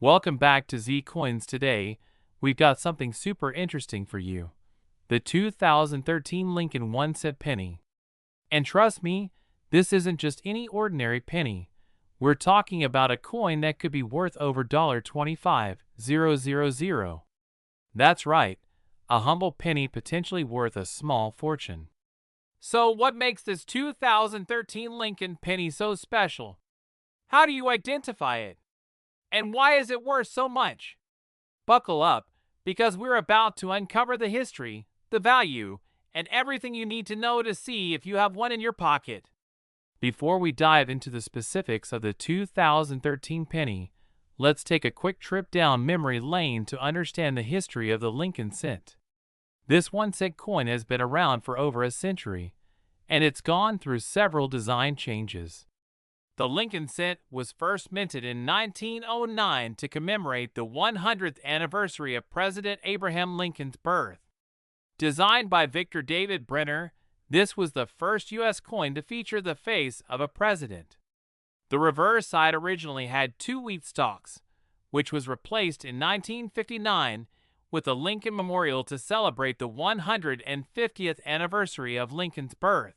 Welcome back to Z Coins. Today, we've got something super interesting for you. The 2013 Lincoln 1-cent penny. And trust me, this isn't just any ordinary penny. We're talking about a coin that could be worth over $25,000. That's right, a humble penny potentially worth a small fortune. So what makes this 2013 Lincoln penny so special? How do you identify it? And why is it worth so much? Buckle up, because we're about to uncover the history, the value, and everything you need to know to see if you have one in your pocket. Before we dive into the specifics of the 2013 penny, let's take a quick trip down memory lane to understand the history of the Lincoln cent. This 1-cent coin has been around for over a century, and it's gone through several design changes. The Lincoln cent was first minted in 1909 to commemorate the 100th anniversary of President Abraham Lincoln's birth. Designed by Victor David Brenner, this was the first U.S. coin to feature the face of a president. The reverse side originally had 2 wheat stalks, which was replaced in 1959 with a Lincoln Memorial to celebrate the 150th anniversary of Lincoln's birth.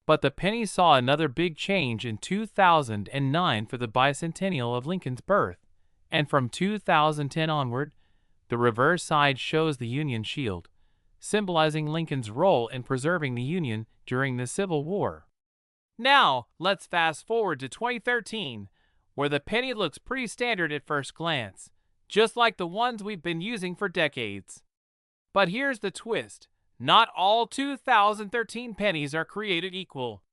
But the penny saw another big change in 2009 for the bicentennial of Lincoln's birth, and from 2010 onward, the reverse side shows the Union shield, symbolizing Lincoln's role in preserving the Union during the Civil War. Now, let's fast forward to 2013, where the penny looks pretty standard at first glance, just like the ones we've been using for decades. But here's the twist. Not all 2013 pennies are created equal.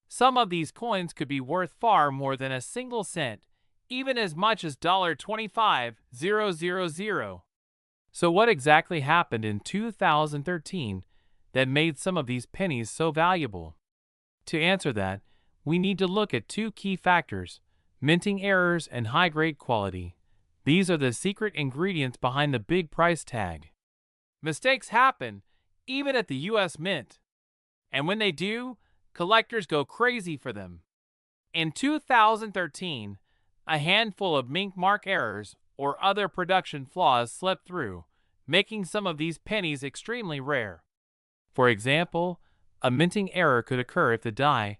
Some of these coins could be worth far more than a single cent, even as much as $25,000. So what exactly happened in 2013 that made some of these pennies so valuable? To answer that, we need to look at 2 key factors: minting errors and high-grade quality. These are the secret ingredients behind the big price tag. Mistakes happen, even at the U.S. Mint. And when they do, collectors go crazy for them. In 2013, a handful of mink mark errors or other production flaws slipped through, making some of these pennies extremely rare. For example, a minting error could occur if the die,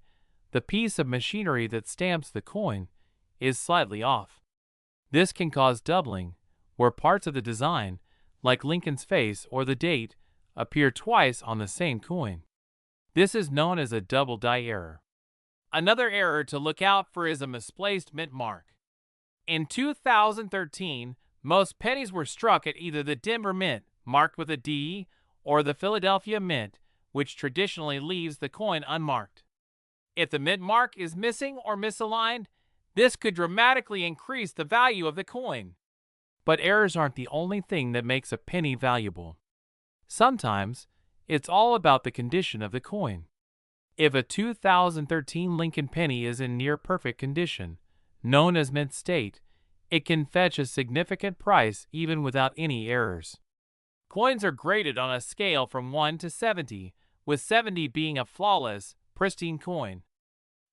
the piece of machinery that stamps the coin, is slightly off. This can cause doubling, where parts of the design, like Lincoln's face or the date, appear twice on the same coin. This is known as a double die error. Another error to look out for is a misplaced mint mark. In 2013, most pennies were struck at either the Denver Mint, marked with a D, or the Philadelphia Mint, which traditionally leaves the coin unmarked. If the mint mark is missing or misaligned, this could dramatically increase the value of the coin. But errors aren't the only thing that makes a penny valuable. Sometimes, it's all about the condition of the coin. If a 2013 Lincoln penny is in near-perfect condition, known as mint state, it can fetch a significant price even without any errors. Coins are graded on a scale from 1 to 70, with 70 being a flawless, pristine coin.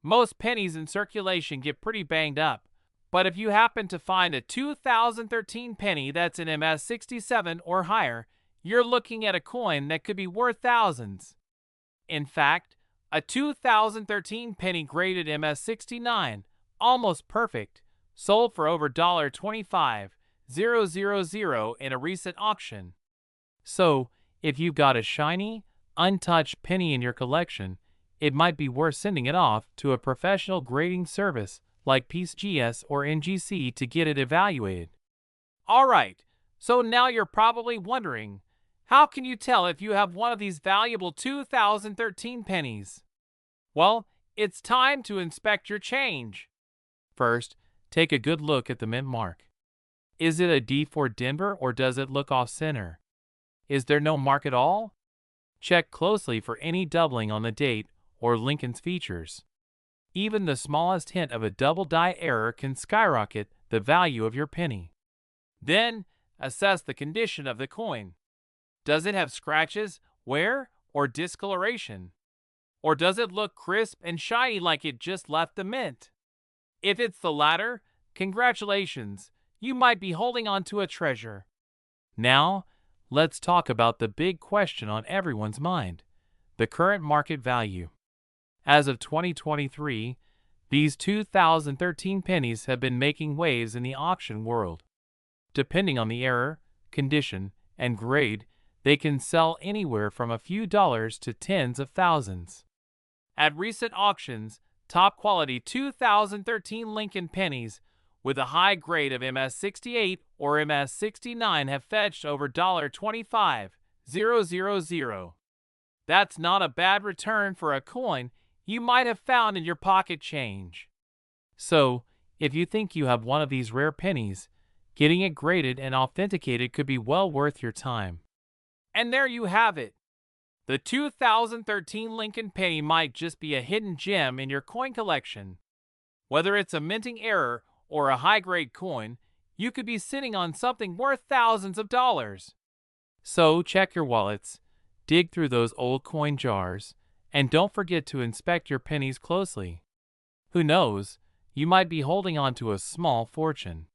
Most pennies in circulation get pretty banged up, but if you happen to find a 2013 penny that's an MS 67 or higher, you're looking at a coin that could be worth thousands. In fact, a 2013 penny graded MS 69, almost perfect, sold for over $25,000 in a recent auction. So, if you've got a shiny, untouched penny in your collection, it might be worth sending it off to a professional grading service like PCGS or NGC to get it evaluated. Alright, so now you're probably wondering, how can you tell if you have one of these valuable 2013 pennies? Well, it's time to inspect your change. First, take a good look at the mint mark. Is it a D for Denver or does it look off-center? Is there no mark at all? Check closely for any doubling on the date or Lincoln's features. Even the smallest hint of a double die error can skyrocket the value of your penny. Then, assess the condition of the coin. Does it have scratches, wear, or discoloration? Or does it look crisp and shiny like it just left the mint? If it's the latter, congratulations, you might be holding on to a treasure. Now, let's talk about the big question on everyone's mind: the current market value. As of 2023, these 2013 pennies have been making waves in the auction world. Depending on the era, condition, and grade, they can sell anywhere from a few dollars to tens of thousands. At recent auctions, top-quality 2013 Lincoln pennies with a high grade of MS68 or MS69 have fetched over $25,000. That's not a bad return for a coin you might have found in your pocket change. So, if you think you have one of these rare pennies, getting it graded and authenticated could be well worth your time. And there you have it. The 2013 Lincoln penny might just be a hidden gem in your coin collection. Whether it's a minting error or a high-grade coin, you could be sitting on something worth thousands of dollars. So check your wallets, dig through those old coin jars, and don't forget to inspect your pennies closely. Who knows, you might be holding on to a small fortune.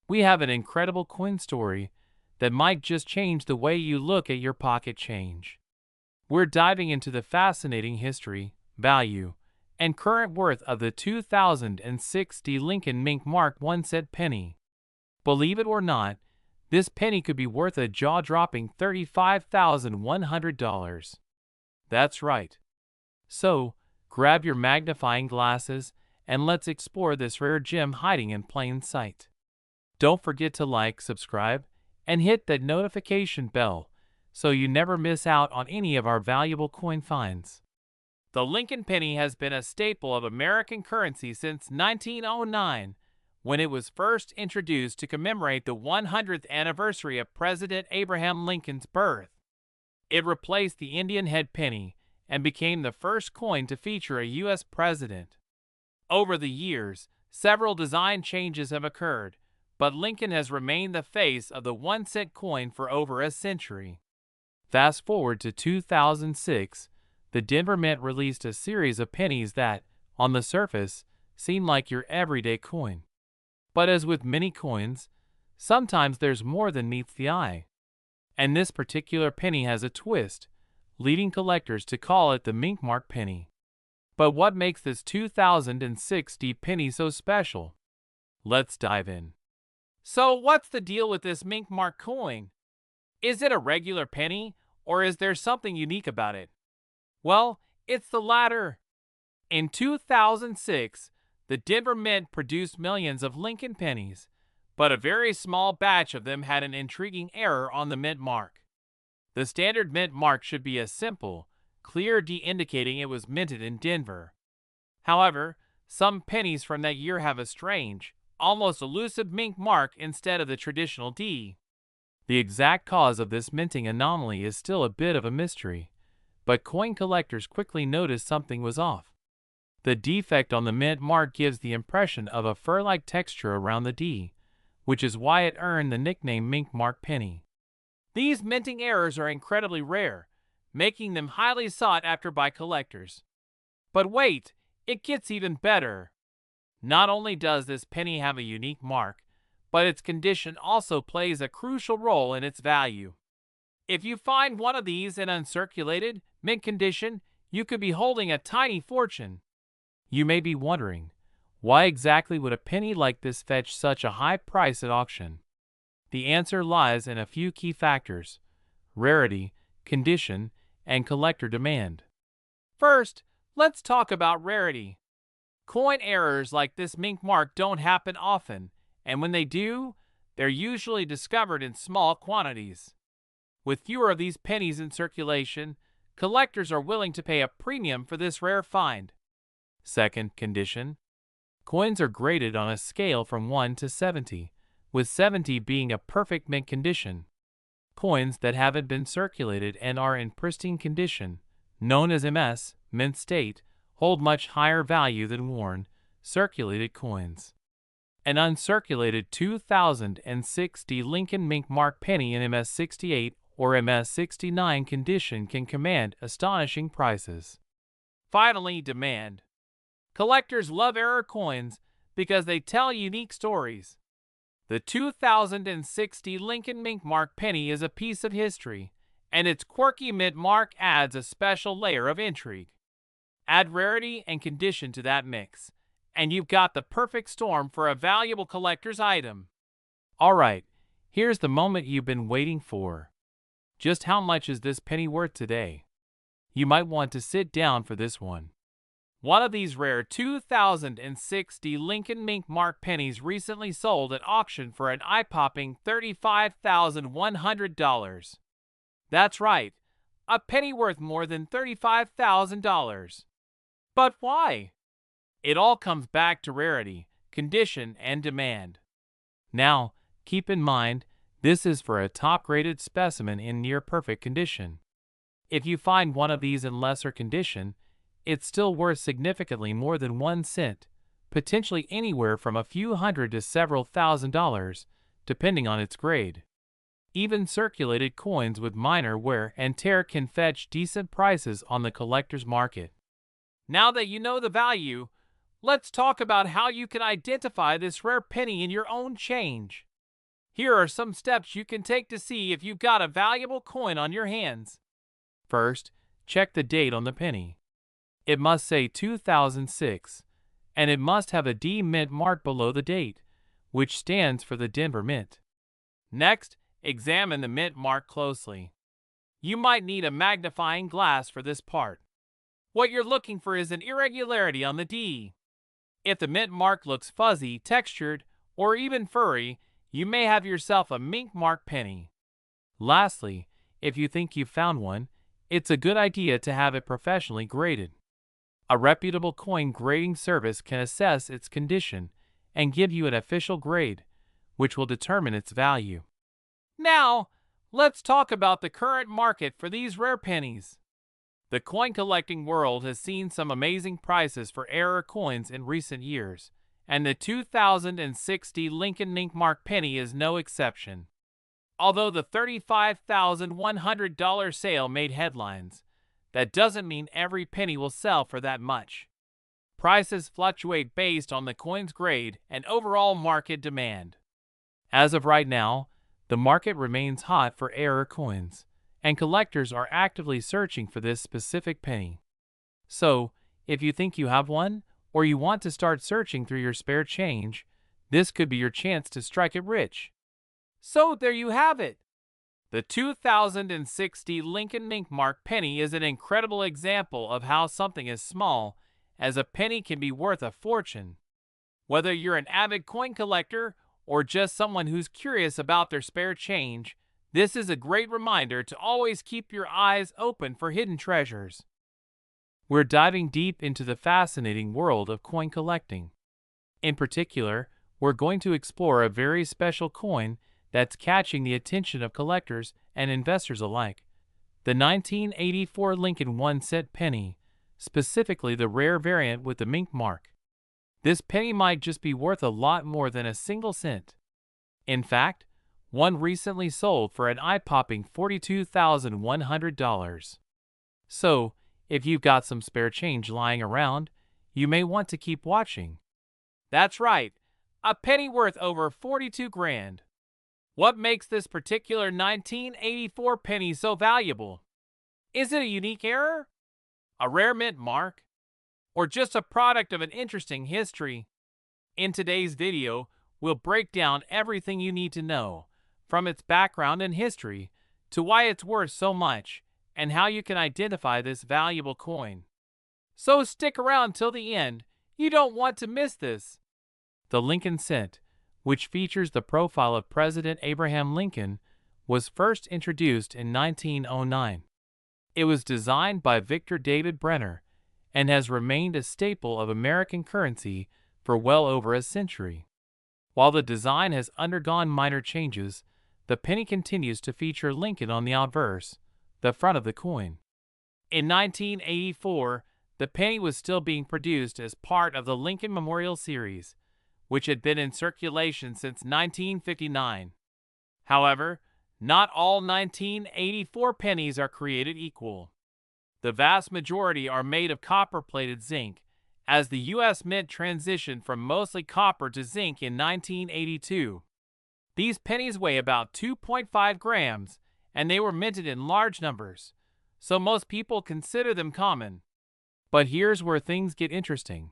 We have an incredible coin story that might just change the way you look at your pocket change. We're diving into the fascinating history, value, and current worth of the 2006 Lincoln Mink Mark 1 cent penny. Believe it or not, this penny could be worth a jaw-dropping $35,100. That's right. So, grab your magnifying glasses and let's explore this rare gem hiding in plain sight. Don't forget to like, subscribe, and hit that notification bell so you never miss out on any of our valuable coin finds. The Lincoln penny has been a staple of American currency since 1909, when it was first introduced to commemorate the 100th anniversary of President Abraham Lincoln's birth. It replaced the Indian head penny and became the first coin to feature a U.S. president. Over the years, several design changes have occurred, but Lincoln has remained the face of the 1 cent coin for over a century. Fast forward to 2006, the Denver Mint released a series of pennies that, on the surface, seem like your everyday coin. But as with many coins, sometimes there's more than meets the eye. And this particular penny has a twist, leading collectors to call it the Mink Mark penny. But what makes this 2006 penny so special? Let's dive in. So what's the deal with this Mink Mark coin? Is it a regular penny, or is there something unique about it? Well, it's the latter. In 2006, the Denver Mint produced millions of Lincoln pennies, but a very small batch of them had an intriguing error on the mint mark. The standard mint mark should be a simple, clear D indicating it was minted in Denver. However, some pennies from that year have a strange, almost elusive mink mark instead of the traditional D. The exact cause of this minting anomaly is still a bit of a mystery, but coin collectors quickly noticed something was off. The defect on the mint mark gives the impression of a fur-like texture around the D, which is why it earned the nickname Mink Mark penny. These minting errors are incredibly rare, making them highly sought after by collectors. But wait, it gets even better. Not only does this penny have a unique mark, but its condition also plays a crucial role in its value. If you find one of these in uncirculated, mint condition, you could be holding a tiny fortune. You may be wondering, why exactly would a penny like this fetch such a high price at auction? The answer lies in a few key factors: rarity, condition, and collector demand. First, let's talk about rarity. Coin errors like this Mink Mark don't happen often, and when they do, they're usually discovered in small quantities. With fewer of these pennies in circulation, collectors are willing to pay a premium for this rare find. Second, condition. Coins are graded on a scale from 1 to 70, with 70 being a perfect mint condition. Coins that haven't been circulated and are in pristine condition, known as MS, mint state, hold much higher value than worn, circulated coins. An uncirculated 2006 Lincoln Mink Mark penny in MS68 or MS69 condition can command astonishing prices. Finally, demand. Collectors love error coins because they tell unique stories. The 2060 Lincoln Mink Mark penny is a piece of history, and its quirky mint mark adds a special layer of intrigue. Add rarity and condition to that mix, and you've got the perfect storm for a valuable collector's item. Alright, here's the moment you've been waiting for. Just how much is this penny worth today? You might want to sit down for this one. One of these rare 2060 Lincoln Mink Mark pennies recently sold at auction for an eye-popping $35,100. That's right, a penny worth more than $35,000. But why? It all comes back to rarity, condition, and demand. Now, keep in mind, this is for a top-graded specimen in near-perfect condition. If you find one of these in lesser condition, it's still worth significantly more than 1 cent, potentially anywhere from a few hundred to several $1,000s, depending on its grade. Even circulated coins with minor wear and tear can fetch decent prices on the collector's market. Now that you know the value, let's talk about how you can identify this rare penny in your own change. Here are some steps you can take to see if you've got a valuable coin on your hands. First, check the date on the penny. It must say 2006, and it must have a D Mint mark below the date, which stands for the Denver Mint. Next, examine the mint mark closely. You might need a magnifying glass for this part. What you're looking for is an irregularity on the D. If the mint mark looks fuzzy, textured, or even furry, you may have yourself a mink mark penny. Lastly, if you think you've found one, it's a good idea to have it professionally graded. A reputable coin grading service can assess its condition and give you an official grade, which will determine its value. Now, let's talk about the current market for these rare pennies. The coin collecting world has seen some amazing prices for rarer coins in recent years, and the 2060 Lincoln Mink Mark penny is no exception. Although the $35,100 sale made headlines, that doesn't mean every penny will sell for that much. Prices fluctuate based on the coin's grade and overall market demand. As of right now, the market remains hot for rarer coins, and collectors are actively searching for this specific penny. So, if you think you have one, or you want to start searching through your spare change, this could be your chance to strike it rich. So there you have it. The 2060 Lincoln Mink Mark penny is an incredible example of how something as small as a penny can be worth a fortune. Whether you're an avid coin collector or just someone who's curious about their spare change, this is a great reminder to always keep your eyes open for hidden treasures. We're diving deep into the fascinating world of coin collecting. In particular, we're going to explore a very special coin that's catching the attention of collectors and investors alike. The 1984 Lincoln 1-cent penny, specifically the rare variant with the mink mark. This penny might just be worth a lot more than a single cent. In fact, one recently sold for an eye-popping $42,100. So, if you've got some spare change lying around, you may want to keep watching. That's right, a penny worth over 42 grand. What makes this particular 1984 penny so valuable? Is it a unique error? A rare mint mark? Or just a product of an interesting history? In today's video, we'll break down everything you need to know, from its background and history, to why it's worth so much, and how you can identify this valuable coin. So stick around till the end, you don't want to miss this. The Lincoln cent, which features the profile of President Abraham Lincoln, was first introduced in 1909. It was designed by Victor David Brenner and has remained a staple of American currency for well over a century. While the design has undergone minor changes, the penny continues to feature Lincoln on the obverse, the front of the coin. In 1984, the penny was still being produced as part of the Lincoln Memorial Series, which had been in circulation since 1959. However, not all 1984 pennies are created equal. The vast majority are made of copper-plated zinc, as the U.S. Mint transitioned from mostly copper to zinc in 1982. These pennies weigh about 2.5 grams, and they were minted in large numbers, so most people consider them common. But here's where things get interesting.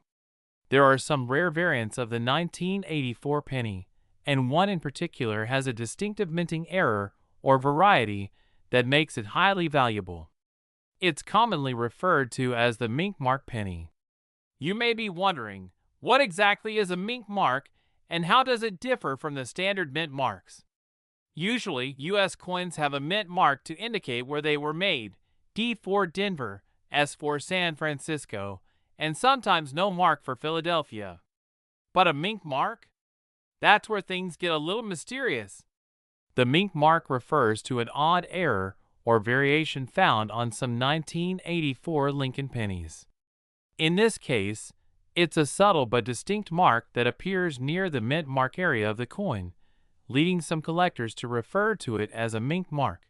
There are some rare variants of the 1984 penny, and one in particular has a distinctive minting error or variety that makes it highly valuable. It's commonly referred to as the mink mark penny. You may be wondering, what exactly is a mink mark and how does it differ from the standard mint marks? Usually, U.S. coins have a mint mark to indicate where they were made, D for Denver, S for San Francisco, and sometimes no mark for Philadelphia. But a mink mark? That's where things get a little mysterious. The mink mark refers to an odd error or variation found on some 1984 Lincoln pennies. In this case, it's a subtle but distinct mark that appears near the mint mark area of the coin, leading some collectors to refer to it as a mink mark.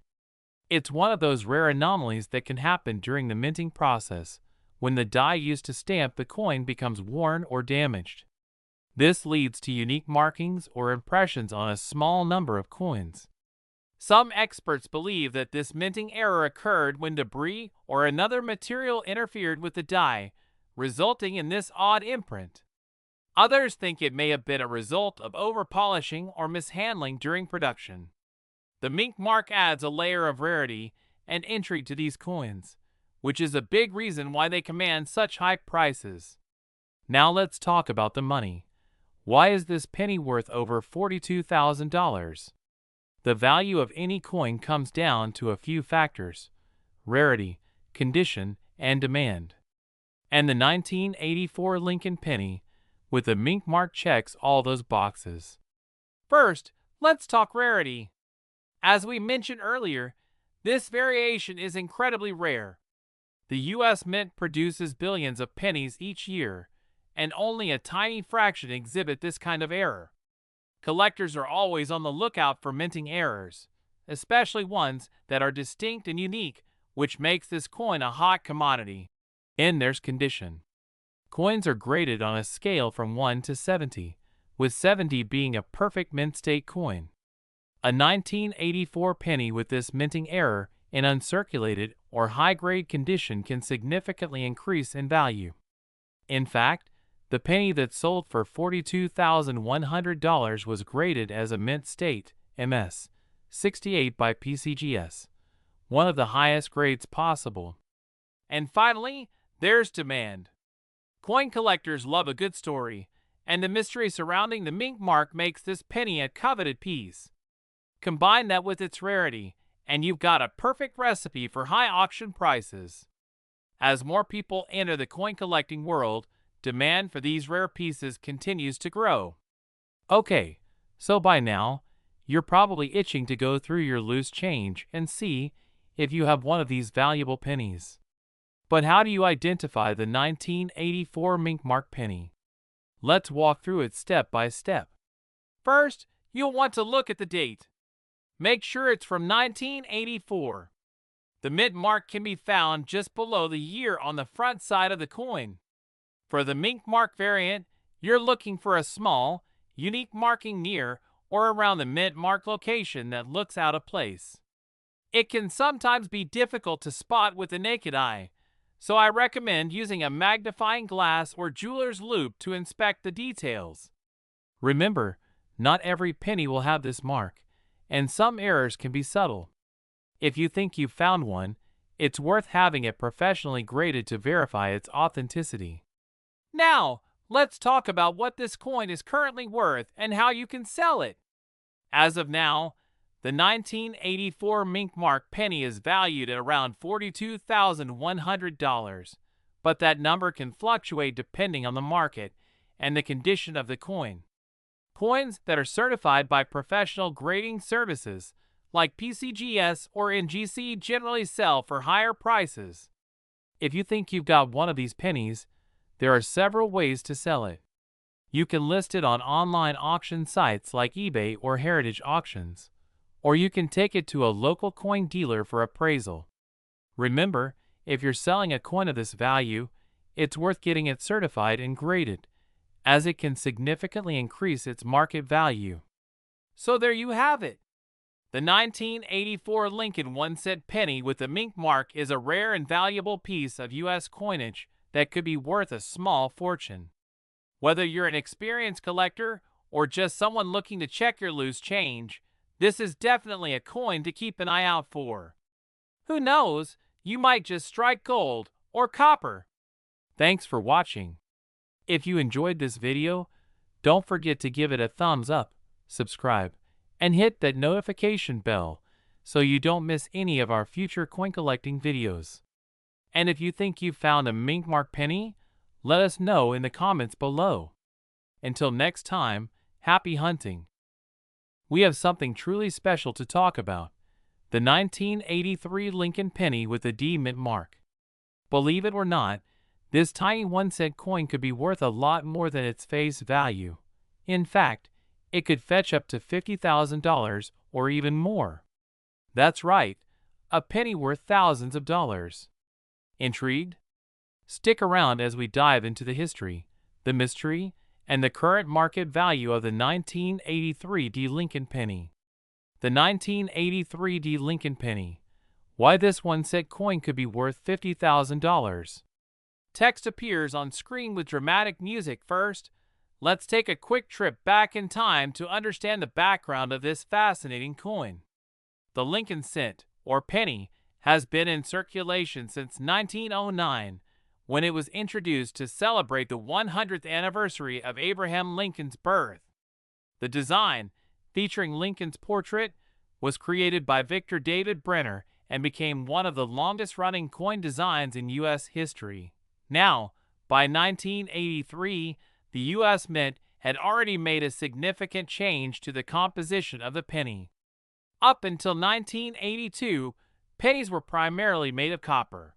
It's one of those rare anomalies that can happen during the minting process, when the die used to stamp the coin becomes worn or damaged. This leads to unique markings or impressions on a small number of coins. Some experts believe that this minting error occurred when debris or another material interfered with the die, resulting in this odd imprint. Others think it may have been a result of over-polishing or mishandling during production. The mink mark adds a layer of rarity and intrigue to these coins, which is a big reason why they command such high prices. Now let's talk about the money. Why is this penny worth over $42,000? The value of any coin comes down to a few factors: rarity, condition, and demand. And the 1984 Lincoln penny with the mink mark checks all those boxes. First, let's talk rarity. As we mentioned earlier, this variation is incredibly rare. The U.S. Mint produces billions of pennies each year, and only a tiny fraction exhibit this kind of error. Collectors are always on the lookout for minting errors, especially ones that are distinct and unique, which makes this coin a hot commodity. And there's condition. Coins are graded on a scale from 1 to 70, with 70 being a perfect mint state coin. A 1984 penny with this minting error in uncirculated or high-grade condition can significantly increase in value. In fact, the penny that sold for $42,100 was graded as a mint state, MS 68 by PCGS, one of the highest grades possible. And finally, there's demand. Coin collectors love a good story, and the mystery surrounding the mink mark makes this penny a coveted piece. Combine that with its rarity, and you've got a perfect recipe for high auction prices. As more people enter the coin collecting world, demand for these rare pieces continues to grow. Okay, so by now, you're probably itching to go through your loose change and see if you have one of these valuable pennies. But how do you identify the 1984 mink mark penny? Let's walk through it step by step. First, you'll want to look at the date. Make sure it's from 1984. The mint mark can be found just below the year on the front side of the coin. For the mink mark variant, you're looking for a small, unique marking near or around the mint mark location that looks out of place. It can sometimes be difficult to spot with the naked eye, so I recommend using a magnifying glass or jeweler's loupe to inspect the details. Remember, not every penny will have this mark, and some errors can be subtle. If you think you've found one, it's worth having it professionally graded to verify its authenticity. Now, let's talk about what this coin is currently worth and how you can sell it. As of now, the 1984 mink mark penny is valued at around $42,100, but that number can fluctuate depending on the market and the condition of the coin. Coins that are certified by professional grading services like PCGS or NGC generally sell for higher prices. If you think you've got one of these pennies, there are several ways to sell it. You can list it on online auction sites like eBay or Heritage Auctions, or you can take it to a local coin dealer for appraisal. Remember, if you're selling a coin of this value, it's worth getting it certified and graded, as it can significantly increase its market value. So there you have it. The 1984 Lincoln 1-cent penny with the mink mark is a rare and valuable piece of U.S. coinage that could be worth a small fortune. Whether you're an experienced collector or just someone looking to check your loose change, this is definitely a coin to keep an eye out for. Who knows, you might just strike gold or copper. Thanks for watching. If you enjoyed this video, don't forget to give it a thumbs up, subscribe, and hit that notification bell so you don't miss any of our future coin collecting videos. And if you think you found a mink mark penny, let us know in the comments below. Until next time, happy hunting. We have something truly special to talk about: the 1983 Lincoln penny with the D mint mark. Believe it or not, this tiny 1-cent coin could be worth a lot more than its face value. In fact, it could fetch up to $50,000 or even more. That's right, a penny worth thousands of dollars. Intrigued? Stick around as we dive into the history, the mystery, and the current market value of the 1983 D Lincoln penny. The 1983 D Lincoln penny. Why this 1-cent coin could be worth $50,000. Text appears on screen with dramatic music first. Let's take a quick trip back in time to understand the background of this fascinating coin. The Lincoln cent, or penny, has been in circulation since 1909, when it was introduced to celebrate the 100th anniversary of Abraham Lincoln's birth. The design, featuring Lincoln's portrait, was created by Victor David Brenner and became one of the longest-running coin designs in U.S. history. Now, by 1983, the U.S. Mint had already made a significant change to the composition of the penny. Up until 1982, pennies were primarily made of copper.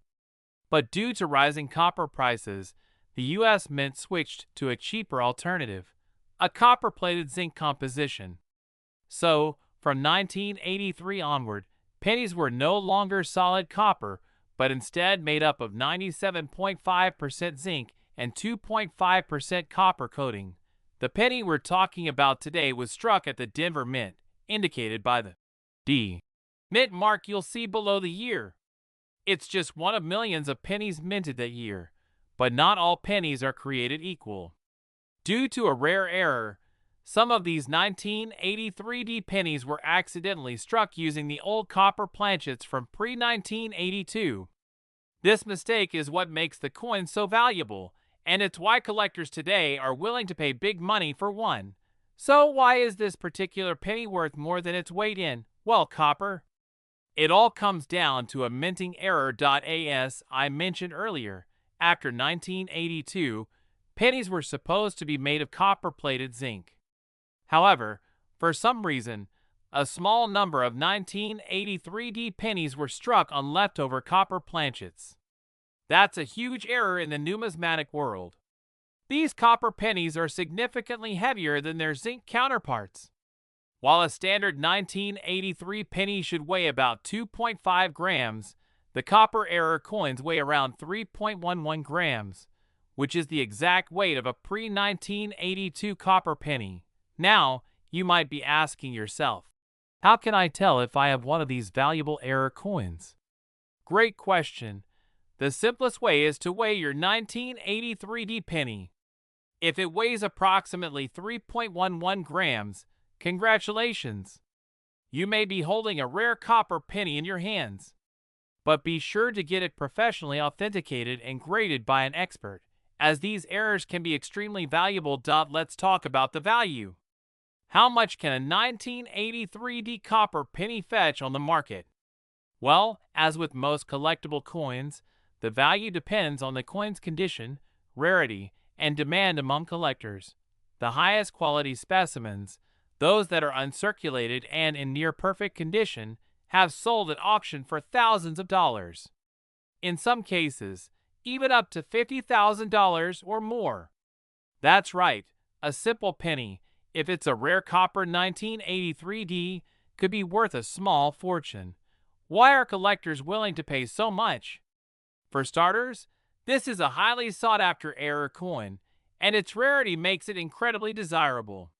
But due to rising copper prices, the U.S. Mint switched to a cheaper alternative, a copper-plated zinc composition. So, from 1983 onward, pennies were no longer solid copper, but instead made up of 97.5% zinc and 2.5% copper coating. The penny we're talking about today was struck at the Denver Mint, indicated by the D mint mark you'll see below the year. It's just one of millions of pennies minted that year, but not all pennies are created equal. Due to a rare error, some of these 1983 D pennies were accidentally struck using the old copper planchets from pre-1982. This mistake is what makes the coin so valuable, and it's why collectors today are willing to pay big money for one. So why is this particular penny worth more than its weight in, well, copper? It all comes down to a minting error. As I mentioned earlier, after 1982, pennies were supposed to be made of copper-plated zinc. However, for some reason, a small number of 1983 D pennies were struck on leftover copper planchets. That's a huge error in the numismatic world. These copper pennies are significantly heavier than their zinc counterparts. While a standard 1983 penny should weigh about 2.5 grams, the copper error coins weigh around 3.11 grams, which is the exact weight of a pre-1982 copper penny. Now, you might be asking yourself, how can I tell if I have one of these valuable error coins? Great question. The simplest way is to weigh your 1983 D penny. If it weighs approximately 3.11 grams, congratulations! You may be holding a rare copper penny in your hands. But be sure to get it professionally authenticated and graded by an expert, as these errors can be extremely valuable. Let's talk about the value. How much can a 1983 D copper penny fetch on the market? Well, as with most collectible coins, the value depends on the coin's condition, rarity, and demand among collectors. The highest quality specimens, those that are uncirculated and in near-perfect condition, have sold at auction for thousands of dollars. In some cases, even up to $50,000 or more. That's right, a simple penny, if it's a rare copper 1983 D, could be worth a small fortune. Why are collectors willing to pay so much? For starters, this is a highly sought-after error coin, and its rarity makes it incredibly desirable.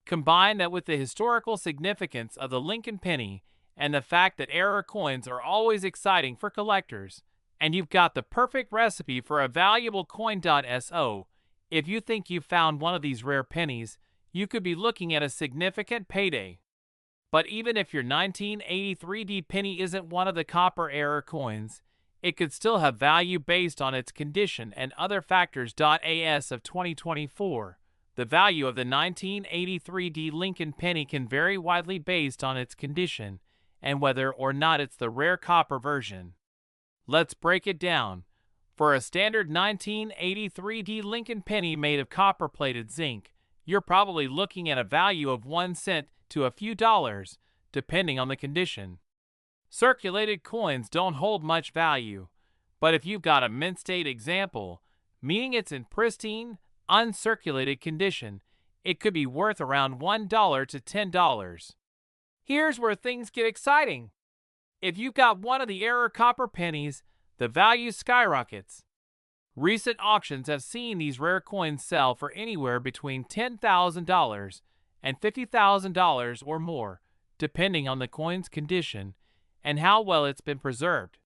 Combine that with the historical significance of the Lincoln penny and the fact that era coins are always exciting for collectors, and you've got the perfect recipe for a valuable coin. So, if you think you've found one of these rare pennies, you could be looking at a significant payday. But even if your 1983 penny isn't one of the copper era coins, it could still have value based on its condition and other factors. As of 2024, the value of the 1983 Lincoln penny can vary widely based on its condition and whether or not it's the rare copper version. Let's break it down. For a standard 1983 Lincoln penny made of copper-plated zinc, you're probably looking at a value of 1 cent to a few dollars, depending on the condition. Circulated coins don't hold much value, but if you've got a mint state example, meaning it's in pristine, uncirculated condition, it could be worth around $1 to $10. Here's where things get exciting. If you've got one of the era copper pennies, the value skyrockets. Recent auctions have seen these rare coins sell for anywhere between $10,000 and $50,000 or more, depending on the coin's condition and how well it's been preserved.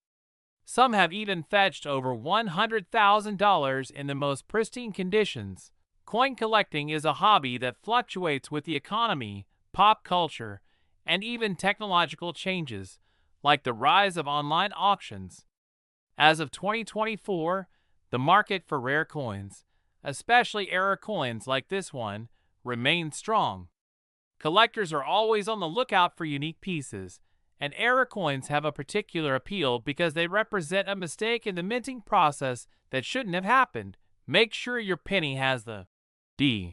Some have even fetched over $100,000 in the most pristine conditions. Coin collecting is a hobby that fluctuates with the economy, pop culture, and even technological changes, like the rise of online auctions. As of 2024, the market for rare coins, especially era coins like this one, remains strong. Collectors are always on the lookout for unique pieces, and era coins have a particular appeal because they represent a mistake in the minting process that shouldn't have happened. Make sure your penny has the D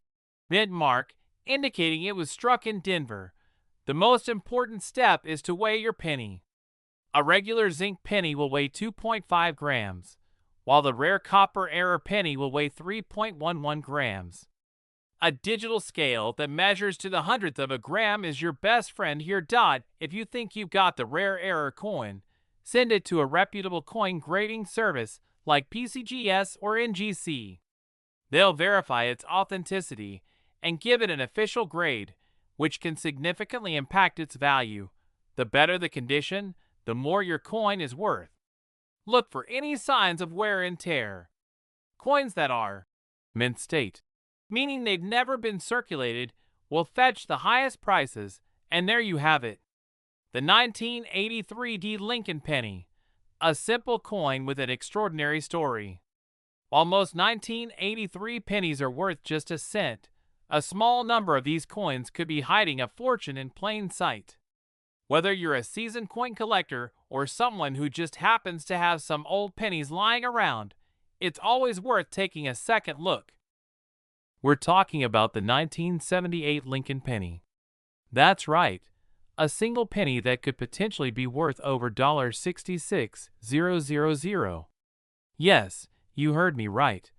mint mark, indicating it was struck in Denver. The most important step is to weigh your penny. A regular zinc penny will weigh 2.5 grams, while the rare copper era penny will weigh 3.11 grams. A digital scale that measures to the hundredth of a gram is your best friend here. If you think you've got the rare era coin, send it to a reputable coin grading service like PCGS or NGC. They'll verify its authenticity and give it an official grade, which can significantly impact its value. The better the condition, the more your coin is worth. Look for any signs of wear and tear. Coins that are mint state, meaning they've never been circulated, will fetch the highest prices, and there you have it. The 1983 Lincoln penny, a simple coin with an extraordinary story. While most 1983 pennies are worth just a cent, a small number of these coins could be hiding a fortune in plain sight. Whether you're a seasoned coin collector or someone who just happens to have some old pennies lying around, it's always worth taking a second look. We're talking about the 1978 Lincoln penny. That's right, a single penny that could potentially be worth over $66,000. Yes, you heard me right.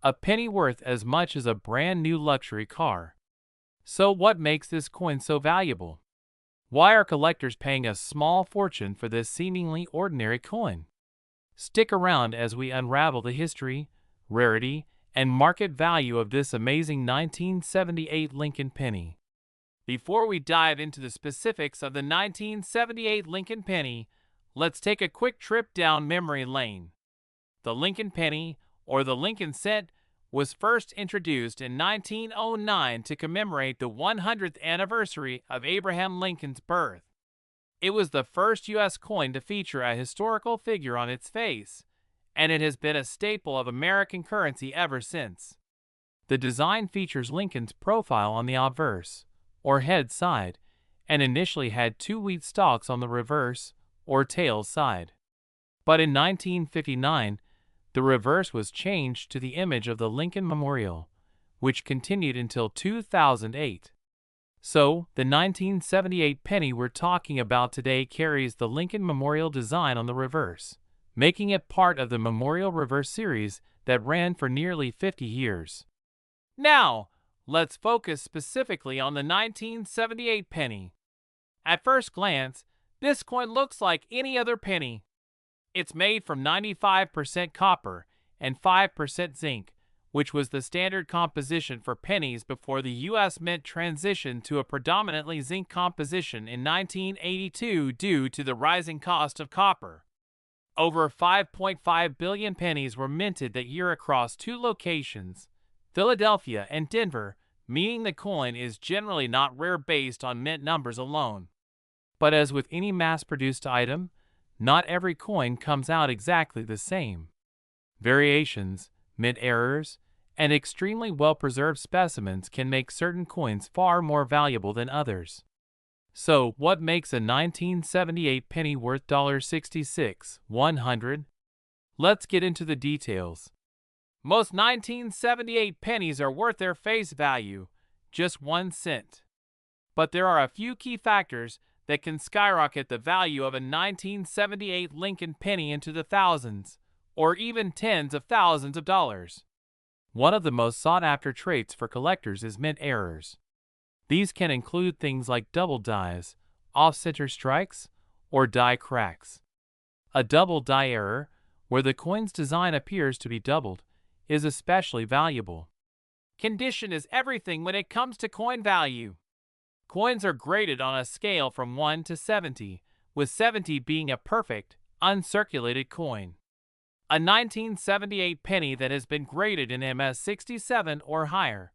A penny worth as much as a brand new luxury car. So what makes this coin so valuable? Why are collectors paying a small fortune for this seemingly ordinary coin? Stick around as we unravel the history, rarity, and market value of this amazing 1978 Lincoln penny. Before we dive into the specifics of the 1978 Lincoln penny, let's take a quick trip down memory lane. The Lincoln penny, or the Lincoln cent, was first introduced in 1909 to commemorate the 100th anniversary of Abraham Lincoln's birth. It was the first U.S. coin to feature a historical figure on its face, and it has been a staple of American currency ever since. The design features Lincoln's profile on the obverse, or head side, and initially had 2 wheat stalks on the reverse, or tail side. But in 1959, the reverse was changed to the image of the Lincoln Memorial, which continued until 2008. So, the 1978 penny we're talking about today carries the Lincoln Memorial design on the reverse, making it part of the Memorial Reverse series that ran for nearly 50 years. Now, let's focus specifically on the 1978 penny. At first glance, this coin looks like any other penny. It's made from 95% copper and 5% zinc, which was the standard composition for pennies before the U.S. Mint transitioned to a predominantly zinc composition in 1982 due to the rising cost of copper. Over 5.5 billion pennies were minted that year across 2 locations, Philadelphia and Denver, meaning the coin is generally not rare based on mint numbers alone. But as with any mass-produced item, not every coin comes out exactly the same. Variations, mint errors, and extremely well-preserved specimens can make certain coins far more valuable than others. So, what makes a 1978 penny worth $66, 100? Let's get into the details. Most 1978 pennies are worth their face value, just 1 cent. But there are a few key factors that can skyrocket the value of a 1978 Lincoln penny into the thousands, or even tens of thousands of dollars. One of the most sought-after traits for collectors is mint errors. These can include things like double dies, off-center strikes, or die cracks. A double die error, where the coin's design appears to be doubled, is especially valuable. Condition is everything when it comes to coin value. Coins are graded on a scale from 1 to 70, with 70 being a perfect, uncirculated coin. A 1978 penny that has been graded in MS 67 or higher,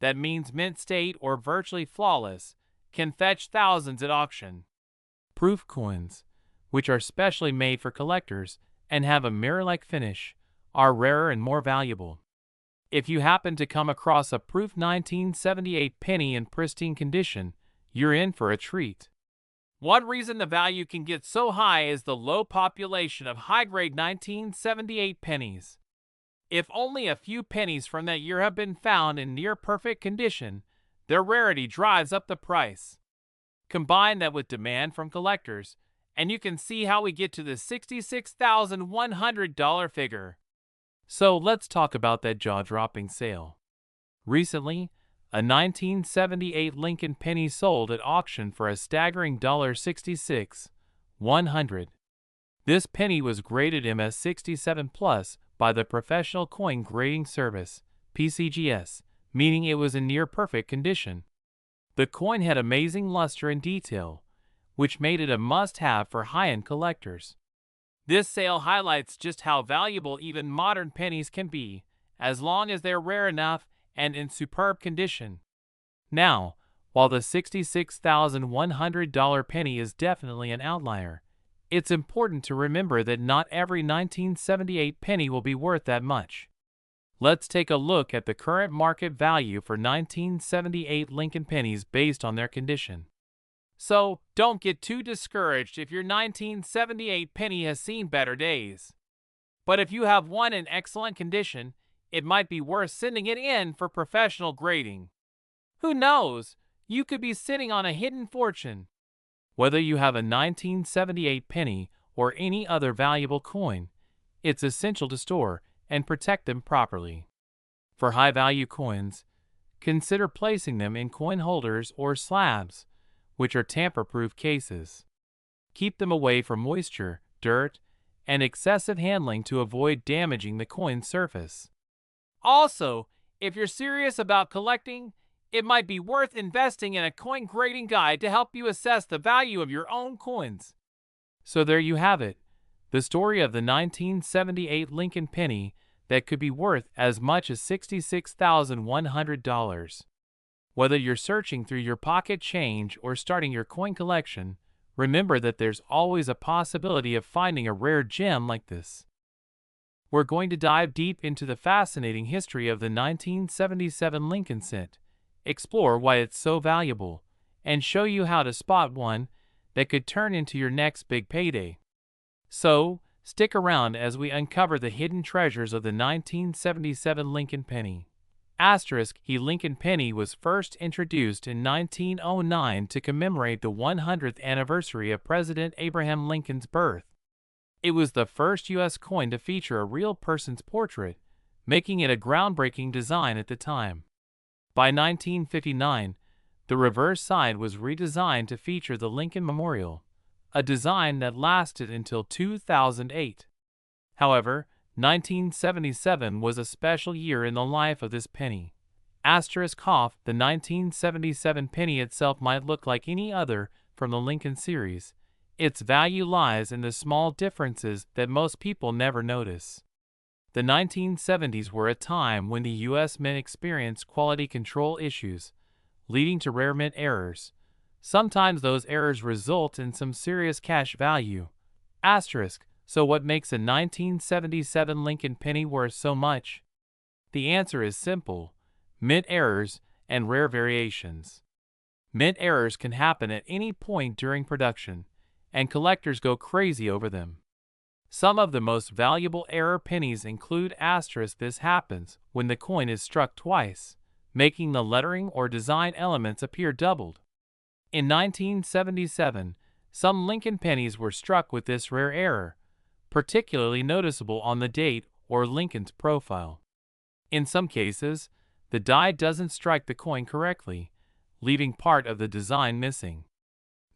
that means mint state or virtually flawless, can fetch thousands at auction. Proof coins, which are specially made for collectors and have a mirror-like finish, are rarer and more valuable. If you happen to come across a proof 1978 penny in pristine condition, you're in for a treat. One reason the value can get so high is the low population of high-grade 1978 pennies. If only a few pennies from that year have been found in near-perfect condition, their rarity drives up the price. Combine that with demand from collectors, and you can see how we get to the $66,100 figure. So let's talk about that jaw-dropping sale. Recently, a 1978 Lincoln penny sold at auction for a staggering $66, 100. This penny was graded MS 67 Plus by the Professional Coin Grading Service, PCGS, meaning it was in near-perfect condition. The coin had amazing luster and detail, which made it a must-have for high-end collectors. This sale highlights just how valuable even modern pennies can be, as long as they're rare enough and in superb condition. Now, while the $66,100 penny is definitely an outlier, it's important to remember that not every 1978 penny will be worth that much. Let's take a look at the current market value for 1978 Lincoln pennies based on their condition. So, don't get too discouraged if your 1978 penny has seen better days. But if you have one in excellent condition, it might be worth sending it in for professional grading. Who knows? You could be sitting on a hidden fortune. Whether you have a 1978 penny or any other valuable coin, it's essential to store and protect them properly. For high-value coins, consider placing them in coin holders or slabs, which are tamper-proof cases. Keep them away from moisture, dirt, and excessive handling to avoid damaging the coin's surface. Also, if you're serious about collecting, it might be worth investing in a coin grading guide to help you assess the value of your own coins. So there you have it, the story of the 1978 Lincoln penny that could be worth as much as $66,100. Whether you're searching through your pocket change or starting your coin collection, remember that there's always a possibility of finding a rare gem like this. We're going to dive deep into the fascinating history of the 1977 Lincoln cent, explore why it's so valuable, and show you how to spot one that could turn into your next big payday. So, stick around as we uncover the hidden treasures of the 1977 Lincoln penny. The Lincoln penny was first introduced in 1909 to commemorate the 100th anniversary of President Abraham Lincoln's birth. It was the first U.S. coin to feature a real person's portrait, making it a groundbreaking design at the time. By 1959, the reverse side was redesigned to feature the Lincoln Memorial, a design that lasted until 2008. However, 1977 was a special year in the life of this penny. Asterisk Hoff, the 1977 penny itself might look like any other from the Lincoln series. Its value lies in the small differences that most people never notice. The 1970s were a time when the U.S. Mint experienced quality control issues, leading to rare mint errors. Sometimes those errors result in some serious cash value. Asterisk, so what makes a 1977 Lincoln penny worth so much? The answer is simple: mint errors and rare variations. Mint errors can happen at any point during production, and collectors go crazy over them. Some of the most valuable error pennies include asterisk. This happens when the coin is struck twice, making the lettering or design elements appear doubled. In 1977, some Lincoln pennies were struck with this rare error, particularly noticeable on the date or Lincoln's profile. In some cases, the die doesn't strike the coin correctly, leaving part of the design missing.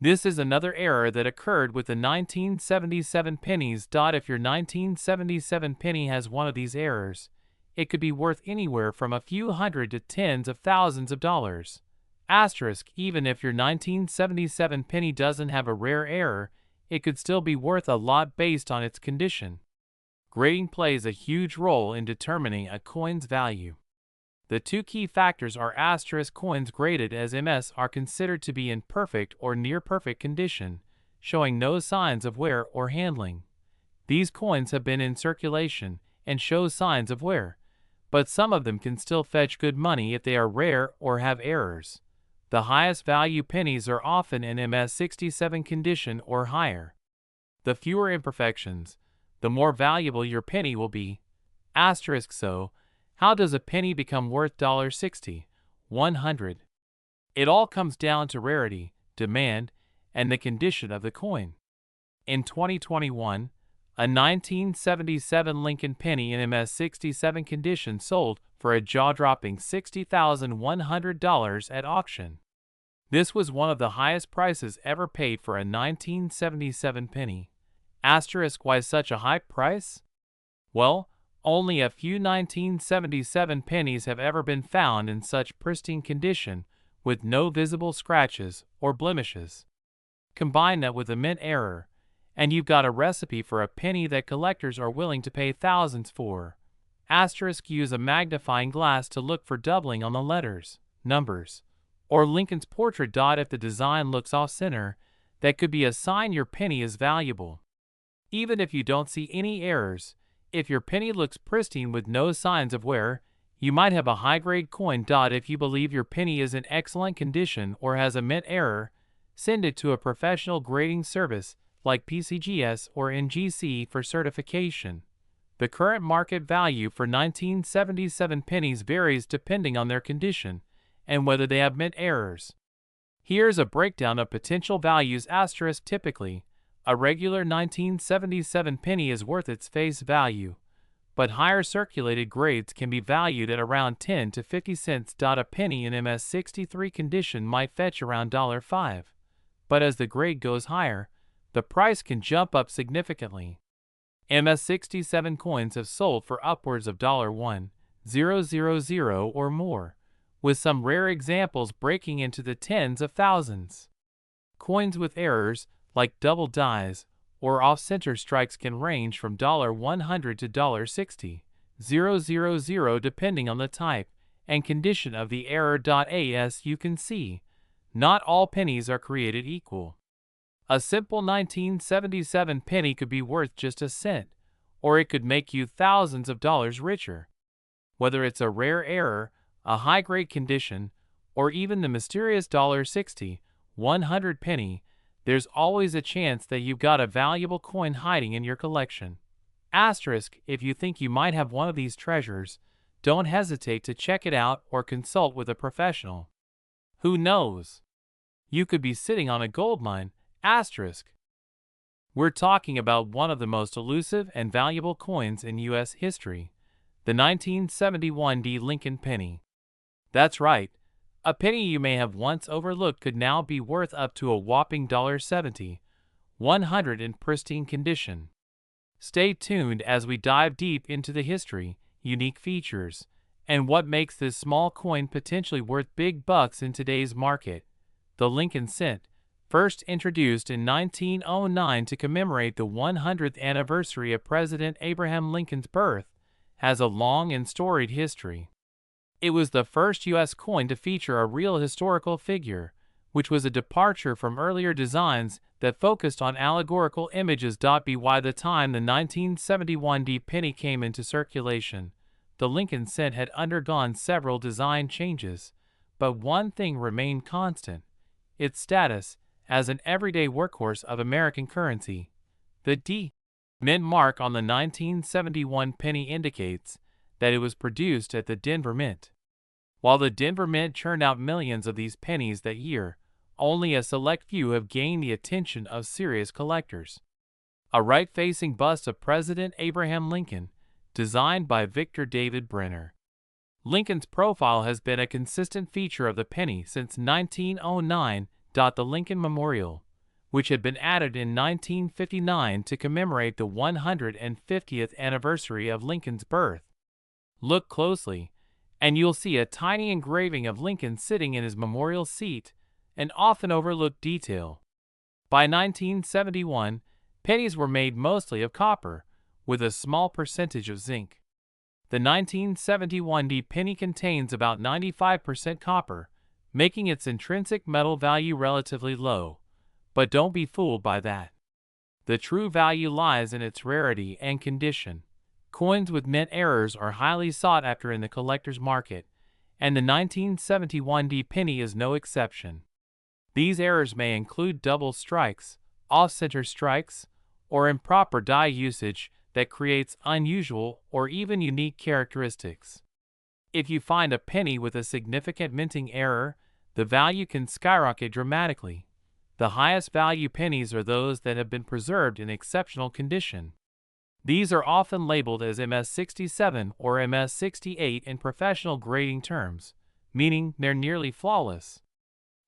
This is another error that occurred with the 1977 pennies. If your 1977 penny has one of these errors, it could be worth anywhere from a few hundred to tens of thousands of dollars. Asterisk, even if your 1977 penny doesn't have a rare error, it could still be worth a lot based on its condition. Grading plays a huge role in determining a coin's value. The two key factors are asterisk. Coins graded as MS are considered to be in perfect or near perfect condition, showing no signs of wear or handling. These coins have been in circulation and show signs of wear, but some of them can still fetch good money if they are rare or have errors. The highest value pennies are often in MS 67 condition or higher. The fewer imperfections, the more valuable your penny will be. Asterisk, so how does a penny become worth $60, $100? It all comes down to rarity, demand, and the condition of the coin. In 2021, a 1977 Lincoln penny in MS 67 condition sold for a jaw-dropping $60,100 at auction. This was one of the highest prices ever paid for a 1977 penny. Asterisk, why such a high price? Well, only a few 1977 pennies have ever been found in such pristine condition with no visible scratches or blemishes. Combine that with a mint error, and you've got a recipe for a penny that collectors are willing to pay thousands for. Asterisk, use a magnifying glass to look for doubling on the letters, numbers, or Lincoln's portrait. If the design looks off-center, that could be a sign your penny is valuable. Even if you don't see any errors, if your penny looks pristine with no signs of wear, you might have a high-grade coin. If you believe your penny is in excellent condition or has a mint error, send it to a professional grading service like PCGS or NGC for certification. The current market value for 1977 pennies varies depending on their condition and whether they have mint errors. Here's a breakdown of potential values. Asterisk, typically, a regular 1977 penny is worth its face value, but higher circulated grades can be valued at around 10 to 50 cents. A penny in MS 63 condition might fetch around $5, but as the grade goes higher, the price can jump up significantly. MS 67 coins have sold for upwards of $1,000 or more, with some rare examples breaking into the tens of thousands. Coins with errors, like double dies or off-center strikes, can range from $100 to $60,000 depending on the type and condition of the error. As you can see, not all pennies are created equal. A simple 1977 penny could be worth just a cent, or it could make you thousands of dollars richer. Whether it's a rare error, a high-grade condition, or even the mysterious $60, $100 penny, there's always a chance that you've got a valuable coin hiding in your collection. Asterisk, if you think you might have one of these treasures, don't hesitate to check it out or consult with a professional. Who knows? You could be sitting on a goldmine. Asterisk. We're talking about one of the most elusive and valuable coins in U.S. history, the 1971 Lincoln penny. That's right. A penny you may have once overlooked could now be worth up to a whopping $70, $100 in pristine condition. Stay tuned as we dive deep into the history, unique features, and what makes this small coin potentially worth big bucks in today's market. The Lincoln cent, first introduced in 1909 to commemorate the 100th anniversary of President Abraham Lincoln's birth, has a long and storied history. It was the first U.S. coin to feature a real historical figure, which was a departure from earlier designs that focused on allegorical images. By the time the 1971 penny came into circulation, the Lincoln cent had undergone several design changes, but one thing remained constant: its status as an everyday workhorse of American currency. The D mint mark on the 1971 penny indicates that it was produced at the Denver Mint. While the Denver Mint churned out millions of these pennies that year, only a select few have gained the attention of serious collectors. A right-facing bust of President Abraham Lincoln, designed by Victor David Brenner. Lincoln's profile has been a consistent feature of the penny since 1909. The Lincoln Memorial, which had been added in 1959 to commemorate the 150th anniversary of Lincoln's birth. Look closely, and you'll see a tiny engraving of Lincoln sitting in his memorial seat, an often overlooked detail. By 1971, pennies were made mostly of copper, with a small percentage of zinc. The 1971 penny contains about 95% copper, making its intrinsic metal value relatively low. But don't be fooled by that. The true value lies in its rarity and condition. Coins with mint errors are highly sought after in the collector's market, and the 1971 penny is no exception. These errors may include double strikes, off-center strikes, or improper die usage that creates unusual or even unique characteristics. If you find a penny with a significant minting error, the value can skyrocket dramatically. The highest value pennies are those that have been preserved in exceptional condition. These are often labeled as MS67 or MS68 in professional grading terms, meaning they're nearly flawless.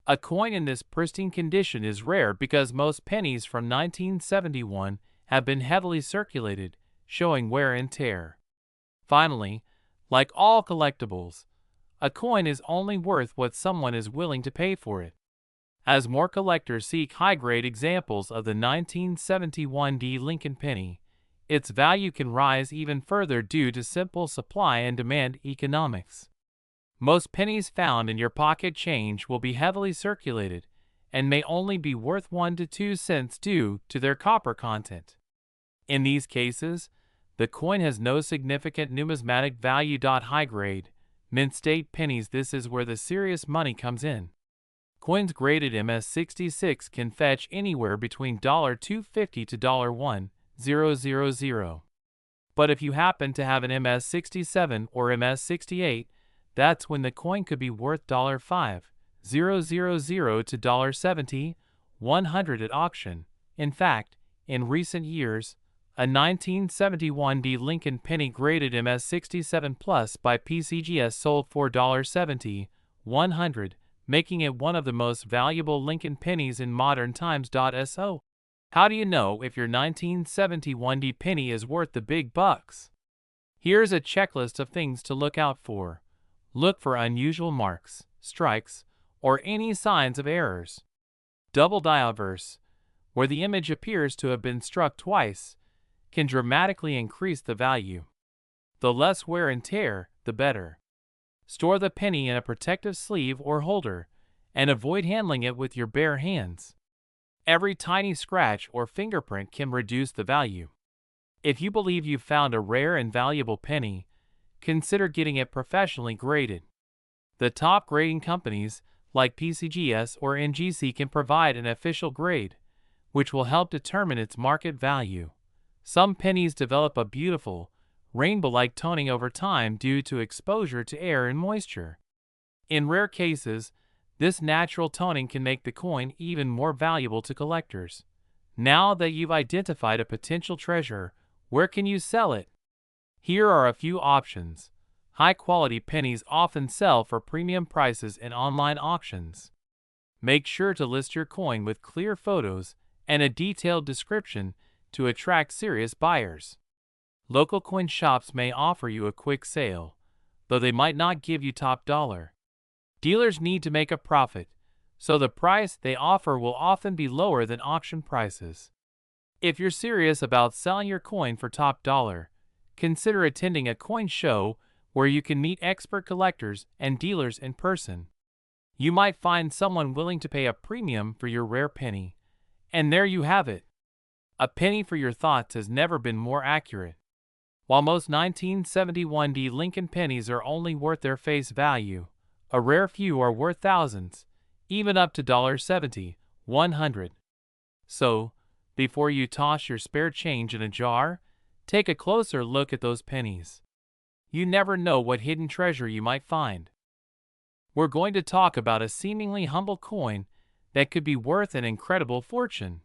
A coin in this pristine condition is rare because most pennies from 1971 have been heavily circulated, showing wear and tear. Finally, like all collectibles, a coin is only worth what someone is willing to pay for it. As more collectors seek high-grade examples of the 1971 Lincoln penny, its value can rise even further due to simple supply and demand economics. Most pennies found in your pocket change will be heavily circulated and may only be worth 1 to 2 cents due to their copper content. In these cases, the coin has no significant numismatic value. High-grade, mint-state pennies, this is where the serious money comes in. Coins graded MS66 can fetch anywhere between $2.50 to $1.000. But if you happen to have an MS67 or MS68, that's when the coin could be worth $5.000 to $7.100 at auction. In fact, in recent years, a 1971 Lincoln penny graded MS67 Plus by PCGS sold for $7.100, making it one of the most valuable Lincoln pennies in modern times. So, how do you know if your 1971 penny is worth the big bucks? Here's a checklist of things to look out for. Look for unusual marks, strikes, or any signs of errors. Double die-averse, where the image appears to have been struck twice, can dramatically increase the value. The less wear and tear, the better. Store the penny in a protective sleeve or holder, and avoid handling it with your bare hands. Every tiny scratch or fingerprint can reduce the value. If you believe you've found a rare and valuable penny, consider getting it professionally graded. The top grading companies, like PCGS or NGC, can provide an official grade, which will help determine its market value. Some pennies develop a beautiful, rainbow-like toning over time due to exposure to air and moisture. In rare cases, this natural toning can make the coin even more valuable to collectors. Now that you've identified a potential treasure, where can you sell it? Here are a few options. High-quality pennies often sell for premium prices in online auctions. Make sure to list your coin with clear photos and a detailed description to attract serious buyers. Local coin shops may offer you a quick sale, though they might not give you top dollar. Dealers need to make a profit, so the price they offer will often be lower than auction prices. If you're serious about selling your coin for top dollar, consider attending a coin show where you can meet expert collectors and dealers in person. You might find someone willing to pay a premium for your rare penny. And there you have it. A penny for your thoughts has never been more accurate. While most 1971 Lincoln pennies are only worth their face value, a rare few are worth thousands, even up to $70, $100. So, before you toss your spare change in a jar, take a closer look at those pennies. You never know what hidden treasure you might find. We're going to talk about a seemingly humble coin that could be worth an incredible fortune.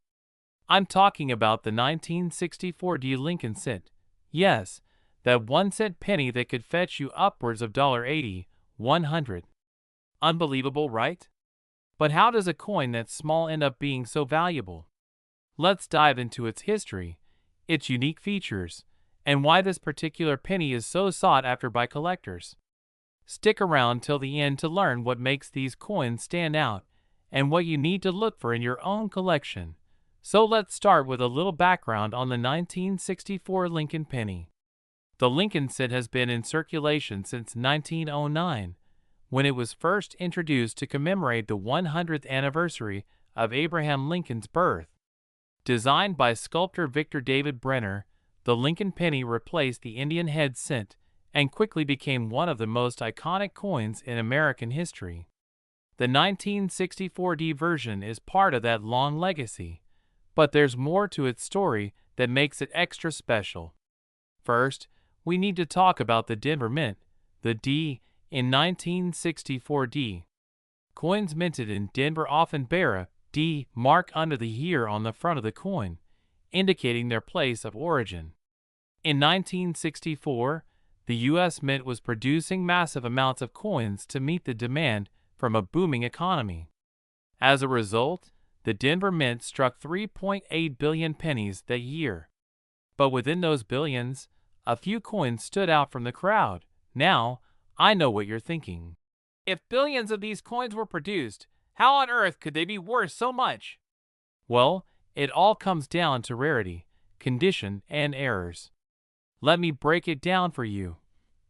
I'm talking about the 1964 Lincoln cent. Yes, that 1-cent penny that could fetch you upwards of $80, $100. Unbelievable, right? But how does a coin that small end up being so valuable? Let's dive into its history, its unique features, and why this particular penny is so sought after by collectors. Stick around till the end to learn what makes these coins stand out and what you need to look for in your own collection. So let's start with a little background on the 1964 Lincoln penny. The Lincoln cent has been in circulation since 1909, when it was first introduced to commemorate the 100th anniversary of Abraham Lincoln's birth. Designed by sculptor Victor David Brenner, the Lincoln penny replaced the Indian head cent and quickly became one of the most iconic coins in American history. The 1964 version is part of that long legacy, but there's more to its story that makes it extra special. First, we need to talk about the Denver Mint, the D in 1964 D. Coins minted in Denver often bear a D mark under the year on the front of the coin, indicating their place of origin. In 1964, the U.S. Mint was producing massive amounts of coins to meet the demand from a booming economy. As a result, the Denver Mint struck 3.8 billion pennies that year. But within those billions, a few coins stood out from the crowd. Now, I know what you're thinking. If billions of these coins were produced, how on earth could they be worth so much? Well, it all comes down to rarity, condition, and errors. Let me break it down for you.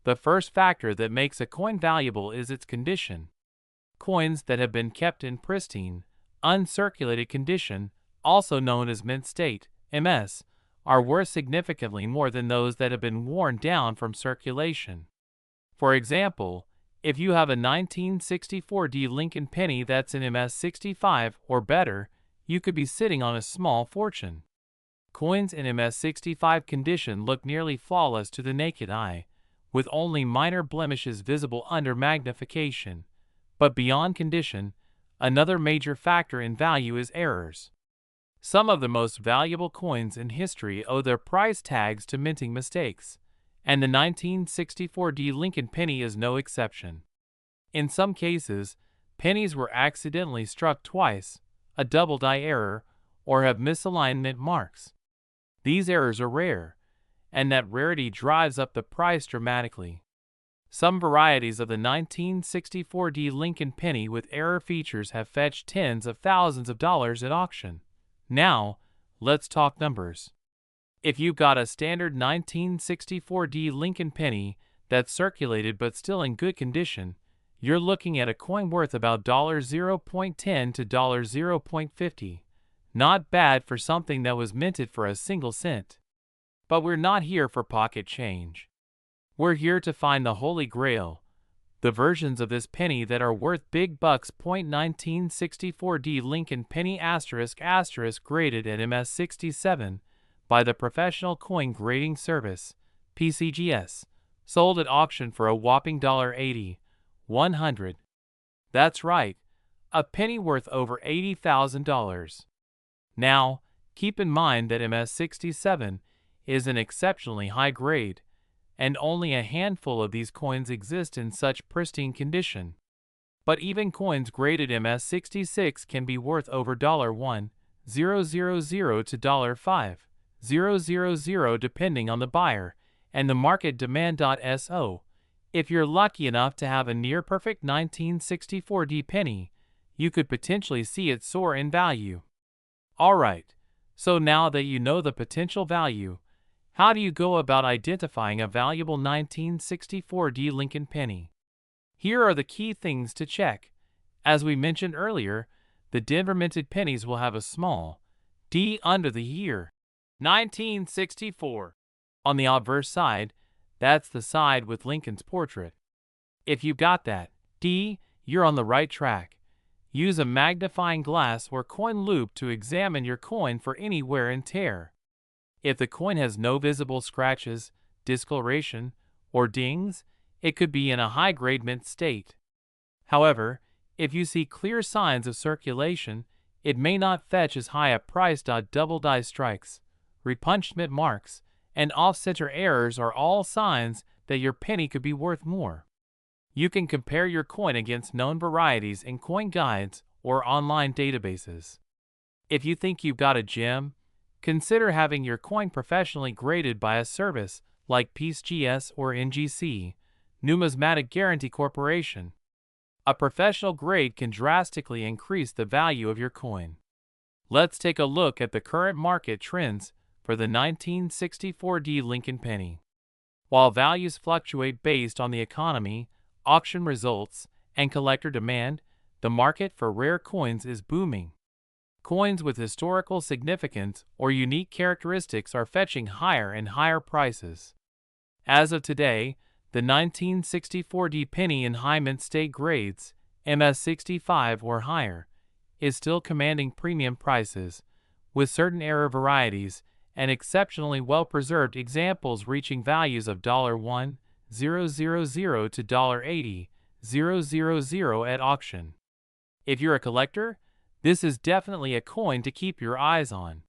The first factor that makes a coin valuable is its condition. Coins that have been kept in pristine, uncirculated condition, also known as mint state, MS, are worth significantly more than those that have been worn down from circulation. For example, if you have a 1964 Lincoln penny that's in MS 65 or better, you could be sitting on a small fortune. Coins in MS 65 condition look nearly flawless to the naked eye, with only minor blemishes visible under magnification. But beyond condition, another major factor in value is errors. Some of the most valuable coins in history owe their price tags to minting mistakes, and the 1964 Lincoln penny is no exception. In some cases, pennies were accidentally struck twice, a double die error, or have misalignment marks. These errors are rare, and that rarity drives up the price dramatically. Some varieties of the 1964 Lincoln penny with error features have fetched tens of thousands of dollars at auction. Now, let's talk numbers. If you've got a standard 1964 Lincoln penny that's circulated but still in good condition, you're looking at a coin worth about $0.10 to $0.50. Not bad for something that was minted for a single cent. But we're not here for pocket change. We're here to find the Holy Grail, the versions of this penny that are worth big bucks. 1964 Lincoln penny ** graded at MS 67 by the Professional Coin Grading Service, PCGS, sold at auction for a whopping $80, $100. That's right, a penny worth over $80,000. Now, keep in mind that MS 67 is an exceptionally high grade, and only a handful of these coins exist in such pristine condition. But even coins graded MS 66 can be worth over $1,000 to $5,000. depending on the buyer, and the market demand.so. If you're lucky enough to have a near-perfect 1964 penny, you could potentially see it soar in value. Alright, so now that you know the potential value, how do you go about identifying a valuable 1964 Lincoln penny? Here are the key things to check. As we mentioned earlier, the Denver minted pennies will have a small D under the year 1964. On the obverse side, that's the side with Lincoln's portrait. If you got that D, you're on the right track. Use a magnifying glass or coin loupe to examine your coin for any wear and tear. If the coin has no visible scratches, discoloration, or dings, it could be in a high-grade mint state. However, if you see clear signs of circulation, it may not fetch as high a price. Double die strikes, repunched mint marks, and off-center errors are all signs that your penny could be worth more. You can compare your coin against known varieties in coin guides or online databases. If you think you've got a gem, consider having your coin professionally graded by a service like PeaceGS or NGC, Numismatic Guarantee Corporation. A professional grade can drastically increase the value of your coin. Let's take a look at the current market trends for the 1964 Lincoln penny. While values fluctuate based on the economy, auction results, and collector demand, the market for rare coins is booming. Coins with historical significance or unique characteristics are fetching higher and higher prices. As of today, the 1964 penny in high mint state grades, MS65 or higher, is still commanding premium prices, with certain error varieties and exceptionally well-preserved examples reaching values of $1,000 to $80,000 at auction. If you're a collector, this is definitely a coin to keep your eyes on.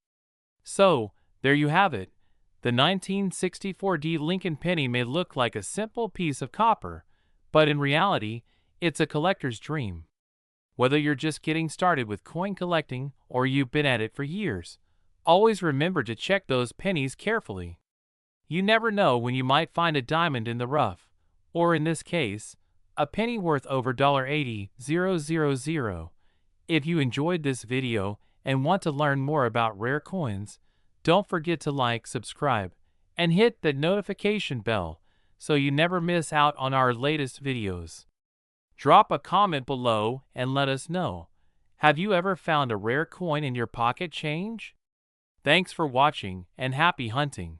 So, there you have it. The 1964 Lincoln penny may look like a simple piece of copper, but in reality, it's a collector's dream. Whether you're just getting started with coin collecting or you've been at it for years, always remember to check those pennies carefully. You never know when you might find a diamond in the rough, or in this case, a penny worth over $80,000. If you enjoyed this video and want to learn more about rare coins, don't forget to like, subscribe, and hit the notification bell so you never miss out on our latest videos. Drop a comment below and let us know. Have you ever found a rare coin in your pocket change? Thanks for watching and happy hunting.